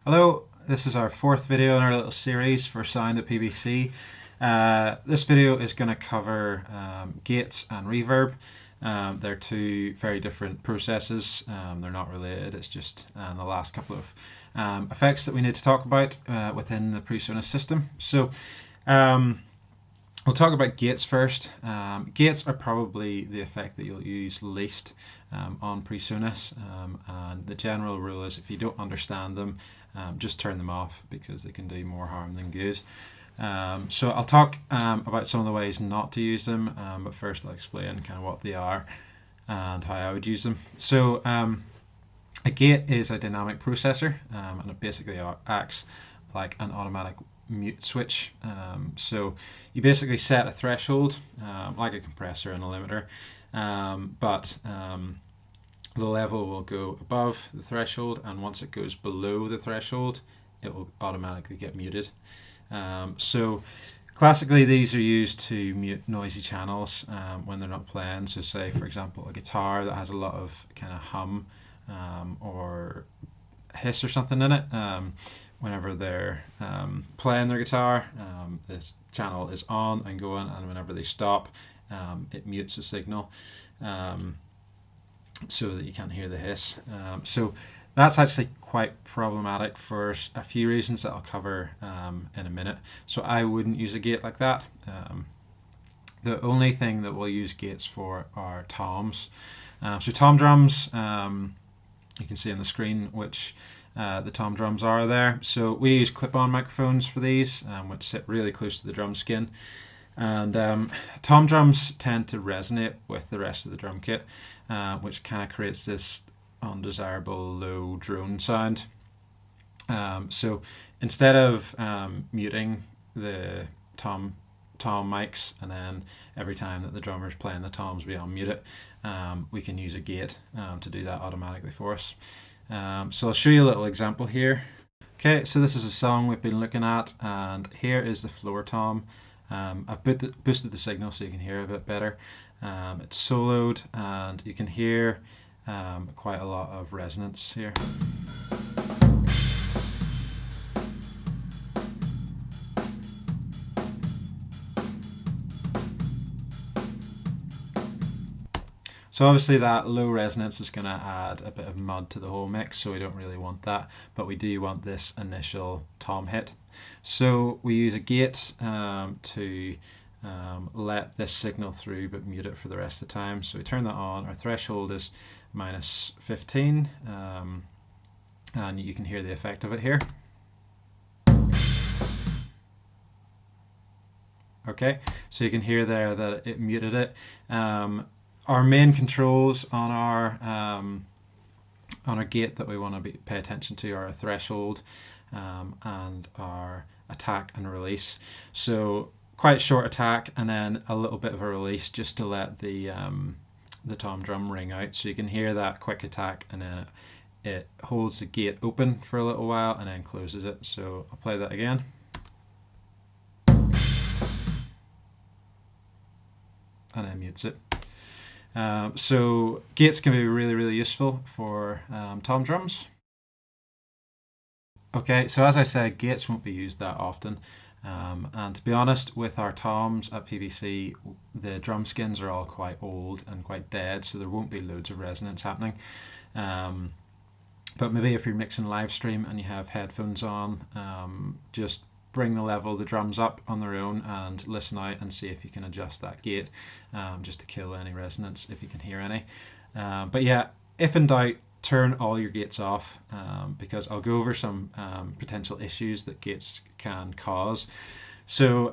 Hello, this is our fourth video in our little series for sound at PBC. This video is going to cover gates and reverb. They're two very different processes. They're not related. It's just the last couple of effects that we need to talk about within the PreSonus system. So we'll talk about gates first. Gates are probably the effect that you'll use least on PreSonus, and the general rule is if you don't understand them, just turn them off because they can do more harm than good. So I'll talk about some of the ways not to use them, but first I'll explain kind of what they are and how I would use them. So a gate is a dynamic processor, and it basically acts like an automatic mute switch. So you basically set a threshold, like a compressor and a limiter, but the level will go above the threshold, and once it goes below the threshold, it will automatically get muted. So classically these are used to mute noisy channels when they're not playing. So say for example a guitar that has a lot of kind of hum or hiss or something in it. Whenever they're playing their guitar, this channel is on and going, and whenever they stop, it mutes the signal so that you can't hear the hiss. So that's actually quite problematic for a few reasons that I'll cover in a minute. So I wouldn't use a gate like that. The only thing that we'll use gates for are toms. So tom drums, you can see on the screen which the tom drums are there. So we use clip-on microphones for these, which sit really close to the drum skin. And tom drums tend to resonate with the rest of the drum kit, which kind of creates this undesirable low drone sound. So instead of muting the tom mics and then every time that the drummer's playing the toms we unmute it, we can use a gate to do that automatically for us. So I'll show you a little example here. Okay, so this is a song we've been looking at, and here is the floor tom. I've boosted the signal so you can hear a bit better. It's soloed and you can hear quite a lot of resonance here. So obviously that low resonance is going to add a bit of mud to the whole mix, so we don't really want that, but we do want this initial tom hit. So we use a gate to let this signal through but mute it for the rest of the time. So we turn that on. Our threshold is -15, and you can hear the effect of it here. Okay, so you can hear there that it muted it. Our main controls on our gate that we want to pay attention to are our threshold and our attack and release. So quite short attack and then a little bit of a release just to let the tom drum ring out. So you can hear that quick attack, and then it holds the gate open for a little while and then closes it. So I'll play that again. And then mutes it. So gates can be really useful for tom drums. Okay, so as I said, gates won't be used that often, and to be honest, with our toms at PBC, the drum skins are all quite old and quite dead, so there won't be loads of resonance happening. But maybe if you're mixing live stream and you have headphones on, just bring the level of the drums up on their own and listen out and see if you can adjust that gate, just to kill any resonance if you can hear any. But yeah, if in doubt, turn all your gates off, because I'll go over some potential issues that gates can cause. So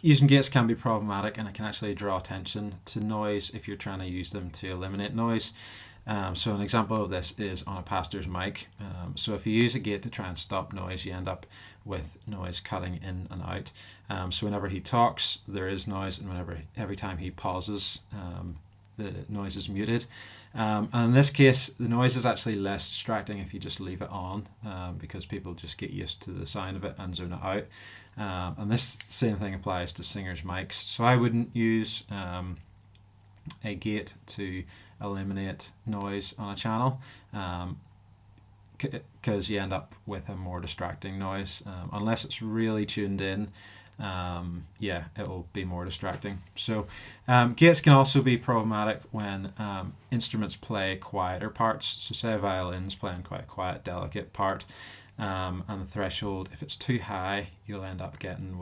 using gates can be problematic, and it can actually draw attention to noise if you're trying to use them to eliminate noise. So an example of this is on a pastor's mic. So if you use a gate to try and stop noise, you end up with noise cutting in and out. So whenever he talks, there is noise, and every time he pauses, the noise is muted. And in this case, the noise is actually less distracting if you just leave it on, because people just get used to the sound of it and zone it out. And this same thing applies to singers' mics. So I wouldn't use a gate to eliminate noise on a channel. because you end up with a more distracting noise. Unless it's really tuned in, yeah, it'll be more distracting. So gates can also be problematic when instruments play quieter parts. So say a violin's playing quite a quiet, delicate part, and the threshold, if it's too high, you'll end up getting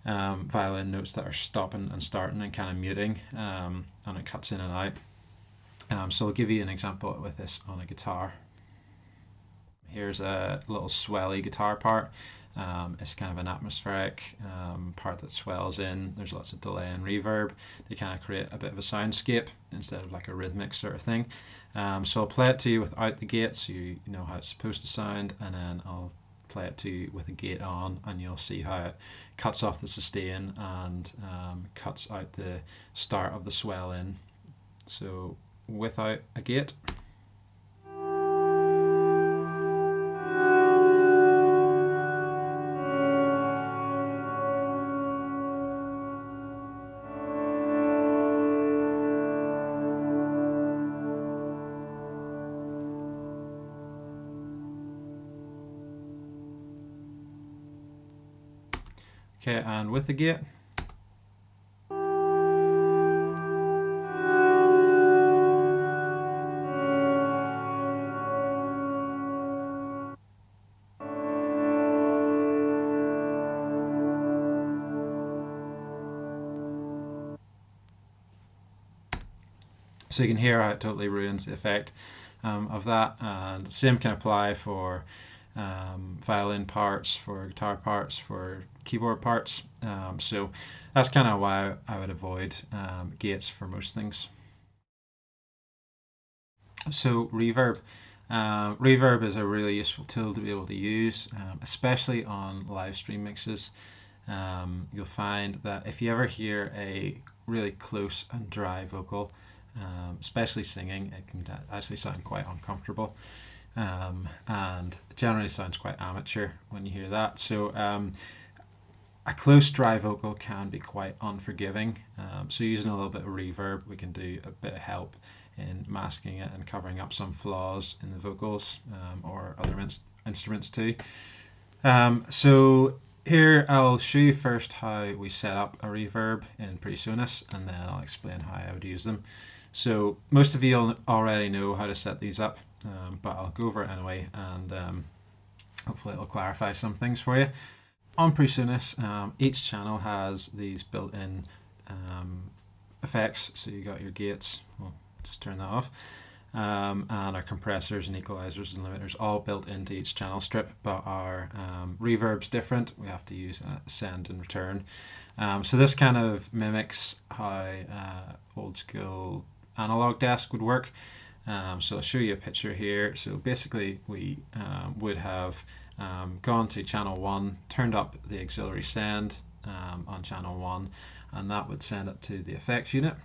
violin notes that are stopping and starting and kind of muting, and it cuts in and out. So I'll give you an example with this on a guitar. Here's a little swelly guitar part. It's kind of an atmospheric part that swells in. There's lots of delay and reverb to kind of create a bit of a soundscape instead of like a rhythmic sort of thing. So I'll play it to you without the gate so you know how it's supposed to sound, and then I'll play it to you with a gate on, and you'll see how it cuts off the sustain and cuts out the start of the swell in. So without a gate. Okay, and with the gate. So you can hear how it totally ruins the effect of that, and the same can apply for violin parts, for guitar parts, for keyboard parts. So that's kind of why I would avoid gates for most things. So reverb. Reverb is a really useful tool to be able to use, especially on live stream mixes. You'll find that if you ever hear a really close and dry vocal, especially singing, it can actually sound quite uncomfortable, and generally sounds quite amateur when you hear that. So a close dry vocal can be quite unforgiving. So using a little bit of reverb, we can do a bit of help in masking it and covering up some flaws in the vocals, or other instruments too. So here I'll show you first how we set up a reverb in PreSonus, and then I'll explain how I would use them. So most of you already know how to set these up, but I'll go over it anyway, and hopefully it'll clarify some things for you. On PreSonus, each channel has these built-in effects. So you got your gates, well, just turn that off, and our compressors and equalizers and limiters all built into each channel strip, but our reverb's different. We have to use send and return. So this kind of mimics how old school analog desk would work. So I'll show you a picture here. So basically we would have gone to channel 1, turned up the auxiliary send on channel 1, and that would send it to the effects unit.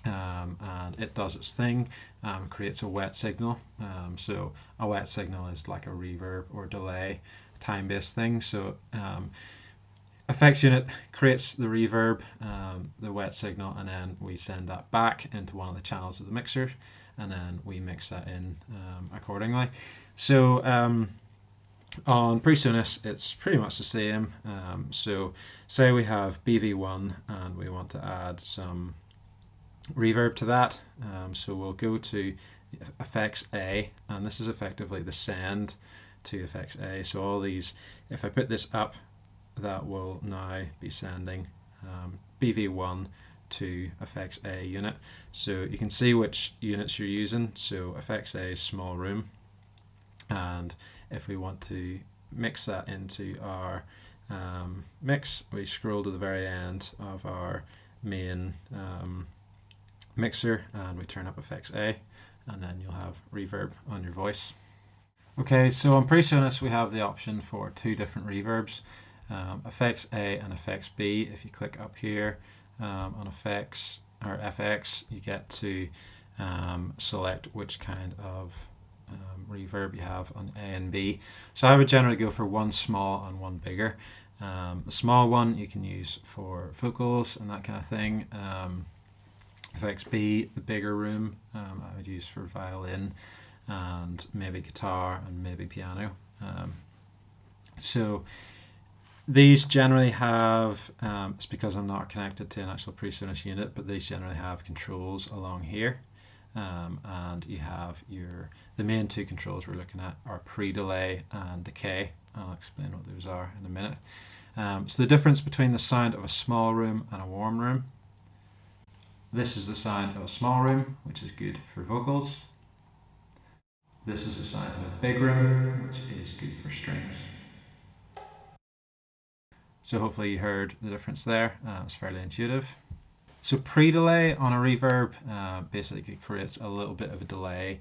And it does its thing, creates a wet signal. So a wet signal is like a reverb or delay, time-based thing. So effects unit creates the reverb, the wet signal, and then we send that back into one of the channels of the mixer, and then we mix that in accordingly. So on PreSonus, it's pretty much the same. So say we have BV1 and we want to add some reverb to that. So we'll go to effects A, and this is effectively the send to effects A. So all these, if I put this up, that will now be sending BV1 to effects A unit. So you can see which units you're using. So effects A is small room, and if we want to mix that into our mix, we scroll to the very end of our main mixer and we turn up effects A, and then you'll have reverb on your voice. Okay, so on PreSonus we have the option for 2 different reverbs, effects A and effects B. If you click up here on effects or FX, you get to select which kind of reverb you have on A and B. So I would generally go for one small and one bigger. The small one you can use for vocals and that kind of thing. Effects B, the bigger room, I would use for violin and maybe guitar and maybe piano. So these generally have, it's because I'm not connected to an actual PreSonus unit, but these generally have controls along here. And you have the main two controls we're looking at are pre-delay and decay. I'll explain what those are in a minute. So the difference between the sound of a small room and a warm room. This is the sound of a small room, which is good for vocals. This is the sound of a big room, which is good for strings. So hopefully you heard the difference there. It's fairly intuitive. So pre-delay on a reverb basically creates a little bit of a delay.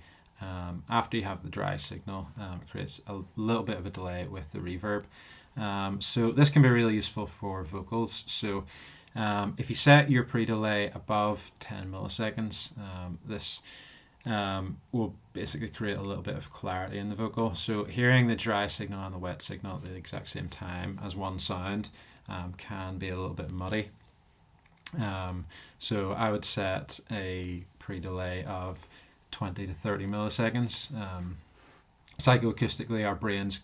After you have the dry signal, it creates a little bit of a delay with the reverb. So this can be really useful for vocals. So if you set your pre-delay above 10 milliseconds, this will basically create a little bit of clarity in the vocal. So hearing the dry signal and the wet signal at the exact same time as one sound can be a little bit muddy. So I would set a pre-delay of 20 to 30 milliseconds. Psychoacoustically, our brains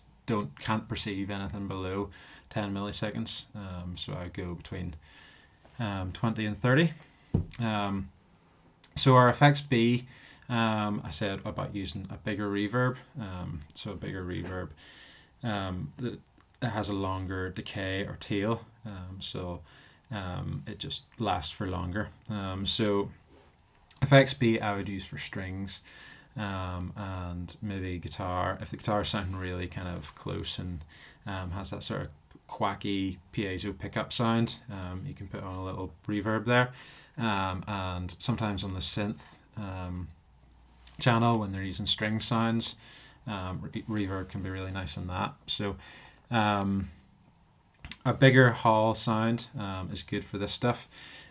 can't perceive anything below 10 milliseconds. So I go between 20 and 30. So our effects B, I said about using a bigger reverb. So a bigger reverb that has a longer decay or tail. It just lasts for longer. So effects B I would use for strings and maybe guitar. If the guitar is sounding really kind of close and has that sort of quacky piezo pickup sound, you can put on a little reverb there. And sometimes on the synth channel, when they're using string sounds, reverb can be really nice on that. So a bigger hall sound is good for this stuff.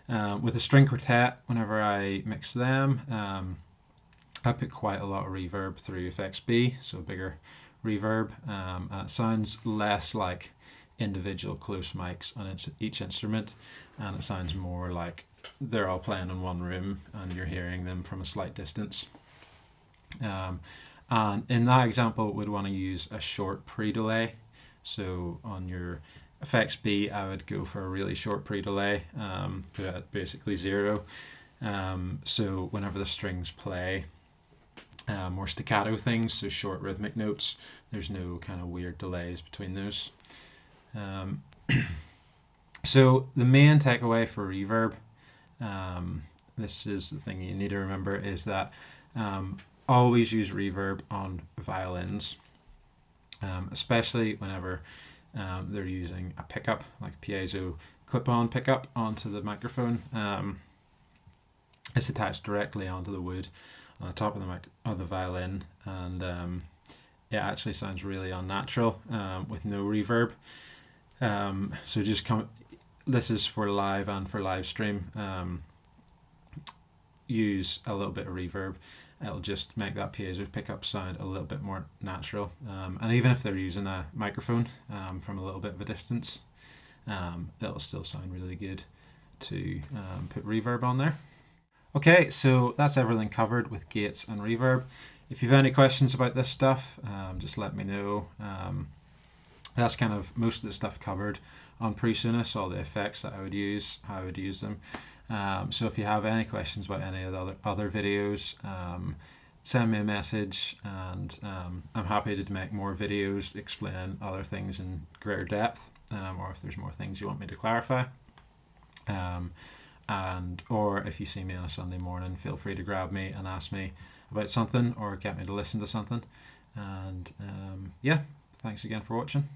With a string quartet, whenever I mix them, I put quite a lot of reverb through effects B, so a bigger reverb, and it sounds less like individual close mics on each instrument, and it sounds more like they're all playing in one room and you're hearing them from a slight distance. And in that example, we'd want to use a short pre-delay. So on your effects B, I would go for a really short pre-delay, put it at basically 0. So whenever the strings play more staccato things, so short rhythmic notes, there's no kind of weird delays between those. So the main takeaway for reverb, this is the thing you need to remember, is that always use reverb on violins, especially whenever they're using a pickup, like piezo clip-on pickup onto the microphone. It's attached directly onto the wood on the top of the violin, and it actually sounds really unnatural with no reverb. So just this is for live and for live stream. Use a little bit of reverb. It'll just make that piezo pickup sound a little bit more natural. And even if they're using a microphone from a little bit of a distance, it'll still sound really good to put reverb on there. Okay, so that's everything covered with gates and reverb. If you've any questions about this stuff, just let me know. That's kind of most of the stuff covered on PreSonus, all the effects that I would use, how I would use them. So if you have any questions about any of the other videos, send me a message, and I'm happy to make more videos explaining other things in greater depth, or if there's more things you want me to clarify. Or if you see me on a Sunday morning, feel free to grab me and ask me about something or get me to listen to something. And yeah, thanks again for watching.